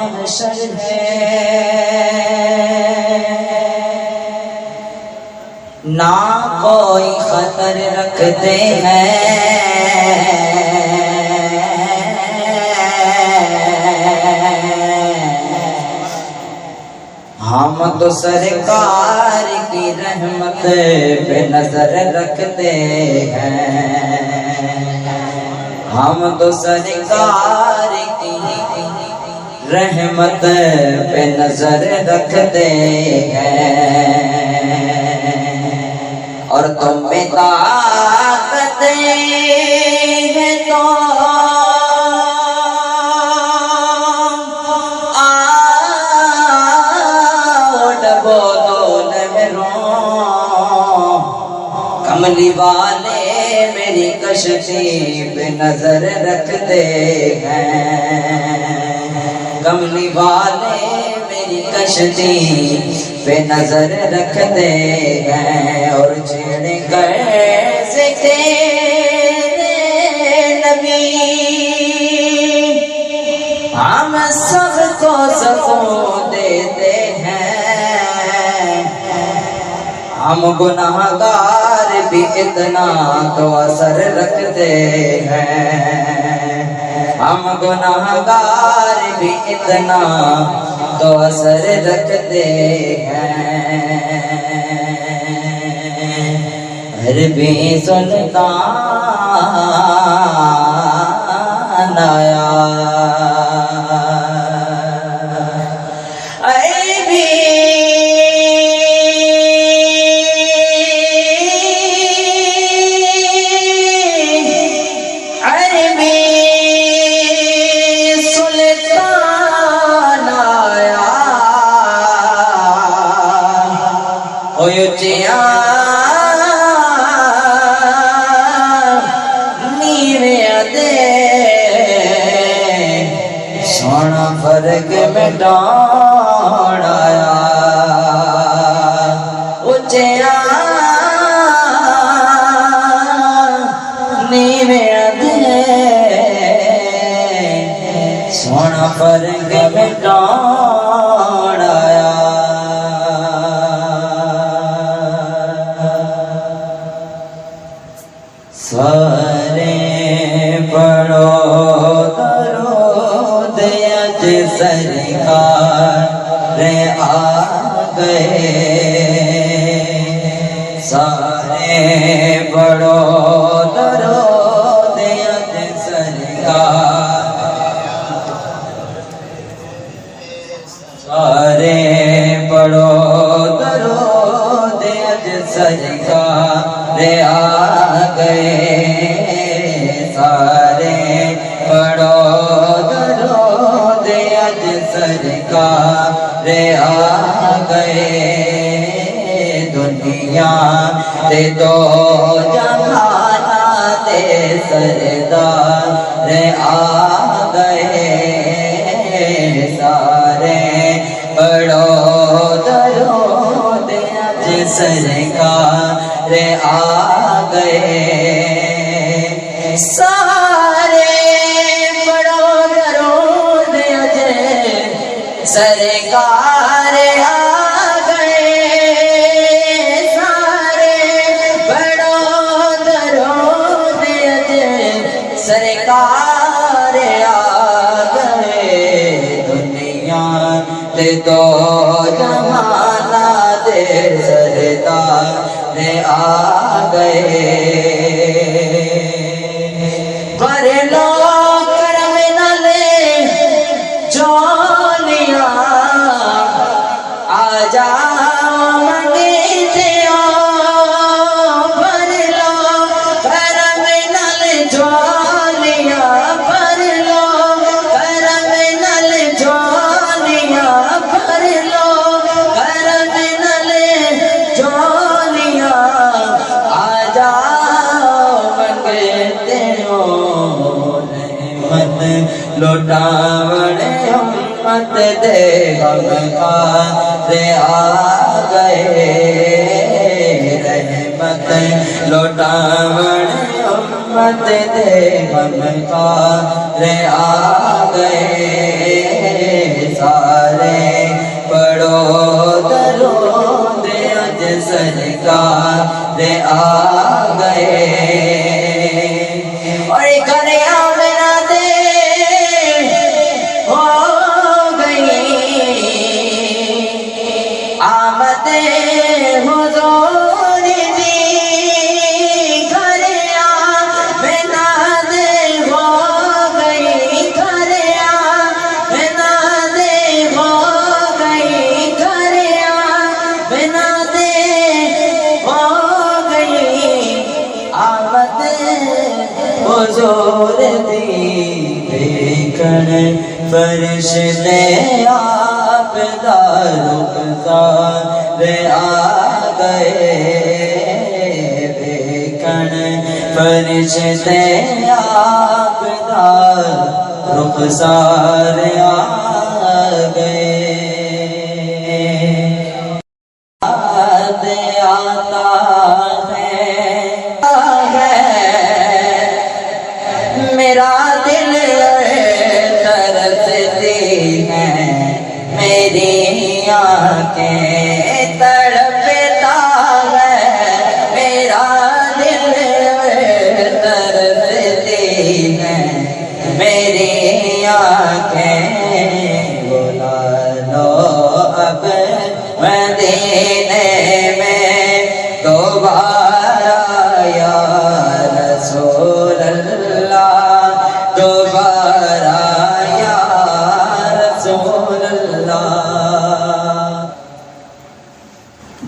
محشر ہے، نہ کوئی خطر رکھتے ہیں، ہم تو سرکار کی رحمت پہ نظر رکھتے ہیں، ہم تو سرکار کی رحمت پہ نظر رکھتے ہیں، اور تم میں طاقت ہے تو کملی والے میری کشتی پہ نظر رکھتے ہیں، کملی والے میری کشتی پہ نظر رکھتے ہیں، اور چھیڑ کر ذکر نبی ہم سب کو سکون دیتے ہیں، ہم گناہگار بھی اتنا تو اثر رکھتے ہیں، ہم گناہگار بھی اتنا تو اثر رکھتے ہیں، عربی سلطان آیا، سونا فرق میں ڈان آیا، اچیا نیویں دے سونا فرق میں ڈان آیا، سارے پڑھو سرکار آ گئے، سارے بڑو درود اج سرکار، سارے بڑو درود اج سرکار آ گئے، سارے بڑو سرکار آ گئے، دنیا دے دو جہاں دے سردار آ گئے، سارے بڑو درود اج سرکار آ گئے، سرکار آ گئے، سارے بڑو درود اج سرکار آ گئے، دنیا دے دو جہان دے سردار آ گئے، پر لوگ کرم نہ لے جو لوٹاوڑ امت دے غمخوار آ گئے، رحمت لوٹاوڑ امت دے غمخوار آ گئے، دے آ گئے اور کریا میرا دے ہو گئی آمد حضور دی کریا میرا دے ہو گئی کریا میرا دے ہو گئی کریا میرا دے ہو گئی آمد حضور دی دیکھن فرشتے آپ دا رخسار آ گئے دیکھن فرشتے آپ دا رخسار آ گئے آتا ہے میرا دل ترستی ہے میری آنکھیں تڑپتا ہے میرا دل ترستی ہے میری آنکھیں بلا لو اب مدینے میں دوبارہ یا رسول اللہ دوبارہ یا رسول اللہ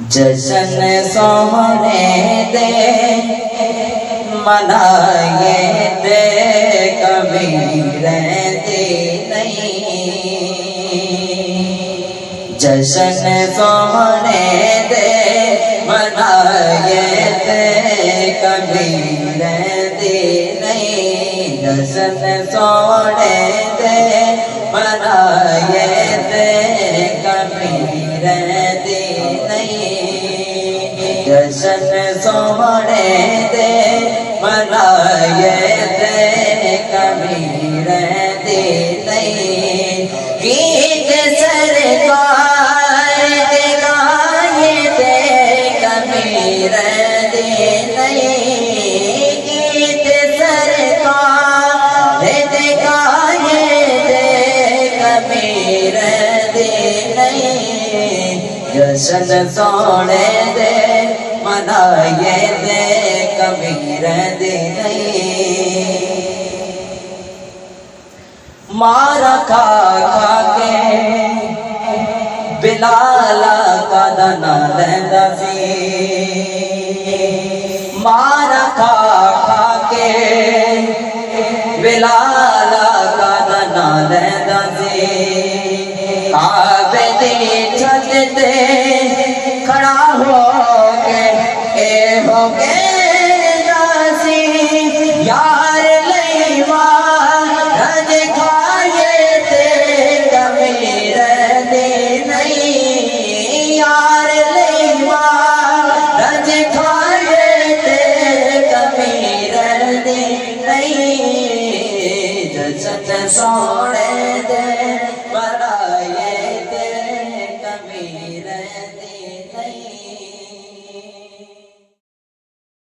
جشن سونے دے منائے دے کبھی رہتی نہیں جشن سونے دے منائے دے کبھی رہتی نہیں جشن سونے دے منائے دے کبھی رہتی نہیں جشن سونے دے منائے دے کبھی رہتی نہیں گیت سرکار دے گائے دے کبھی رہتی نہیں گیت سرکار دے گائے دے کبھی رہتی نہیں جشن سونے دے منائے دے کبھی رہتی نہیں مارا کھا کھا کے بلال کا دنا لیندا سی مارا کھا کھا کے بلال کا دنا لیندا سی کعبے دی چھت تے کھڑا ہو کے اے ہو کے